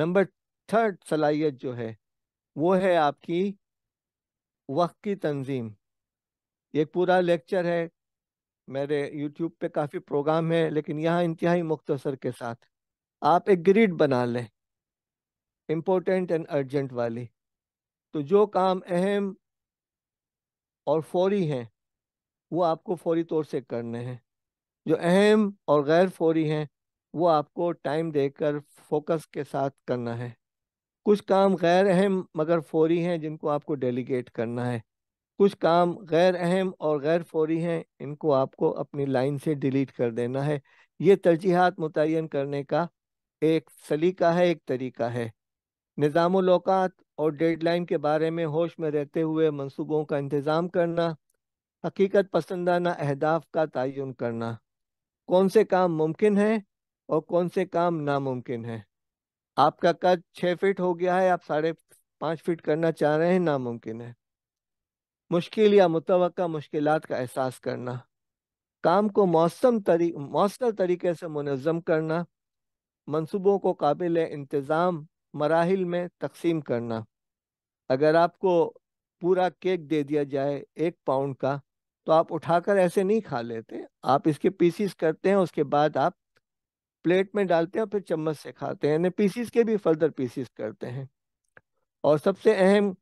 Number third صلاحیت جو ہے وہ ہے آپ کی وقت کی تنظیم. ایک پورا لیکچر ہے، میرے یوٹیوب پہ کافی پروگرام ہے، لیکن یہاں انتہائی مختصر کے ساتھ آپ ایک گریڈ بنا لیں، امپورٹنٹ اینڈ ارجنٹ والی. تو جو کام اہم اور فوری ہیں وہ آپ کو فوری طور سے کرنے ہیں، جو اہم اور غیر فوری ہیں وہ آپ کو ٹائم دے کر فوکس کے ساتھ کرنا ہے. کچھ کام غیر اہم مگر فوری ہیں جن کو آپ کو ڈیلیگیٹ کرنا ہے. کچھ کام غیر اہم اور غیر فوری ہیں، ان کو آپ کو اپنی لائن سے ڈیلیٹ کر دینا ہے. یہ ترجیحات متعین کرنے کا ایک سلیقہ ہے، ایک طریقہ ہے. نظام الاوقات اور ڈیڈ لائن کے بارے میں ہوش میں رہتے ہوئے منصوبوں کا انتظام کرنا، حقیقت پسندانہ اہداف کا تعین کرنا، کون سے کام ممکن ہیں اور کون سے کام ناممکن ہیں. آپ کا قد 6 فٹ ہو گیا ہے، آپ 5.5 فٹ کرنا چاہ رہے ہیں، ناممکن ہے. مشکل یا متوقع مشکلات کا احساس کرنا، کام کو مؤثر طریقے سے منظم کرنا، منصوبوں کو قابل انتظام مراحل میں تقسیم کرنا. اگر آپ کو پورا کیک دے دیا جائے 1 پاؤنڈ کا تو آپ اٹھا کر ایسے نہیں کھا لیتے، آپ اس کے پیسز کرتے ہیں، اس کے بعد آپ پلیٹ میں ڈالتے ہیں اور پھر چمچ سے کھاتے ہیں، یعنی پیسز کے بھی فردر پیسز کرتے ہیں. اور سب سے اہم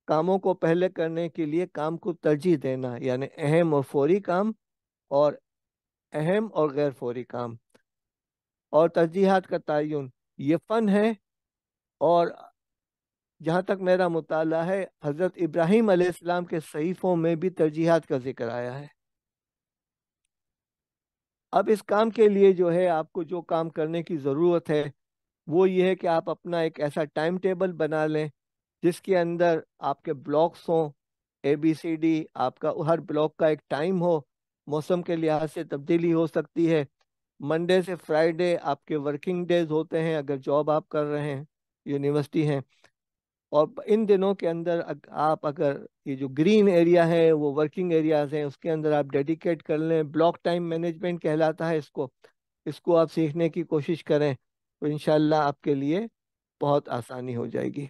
کاموں کو پہلے کرنے کے لیے کام کو ترجیح دینا، یعنی اہم اور فوری کام اور اہم اور غیر فوری کام. اور ترجیحات کا تعین یہ فن ہے، اور جہاں تک میرا مطالعہ ہے حضرت ابراہیم علیہ السلام کے صحیفوں میں بھی ترجیحات کا ذکر آیا ہے. اب اس کام کے لیے جو ہے آپ کو جو کام کرنے کی ضرورت ہے وہ یہ ہے کہ آپ اپنا ایک ایسا ٹائم ٹیبل بنا لیں جس کے اندر آپ کے بلاکس ہوں، ABCD. آپ کا ہر بلاک کا ایک ٹائم ہو، موسم کے لحاظ سے تبدیلی ہو سکتی ہے. منڈے سے فرائیڈے آپ کے ورکنگ ڈیز ہوتے ہیں اگر جاب آپ کر رہے ہیں، یونیورسٹی ہیں. اور ان دنوں کے اندر آپ اگر یہ جو گرین ایریا ہے وہ ورکنگ ایریاز ہیں، اس کے اندر آپ ڈیڈیکیٹ کر لیں. بلاک ٹائم مینجمنٹ کہلاتا ہے اس کو آپ سیکھنے کی کوشش کریں تو انشاءاللہ آپ کے لیے بہت آسانی ہو جائے گی.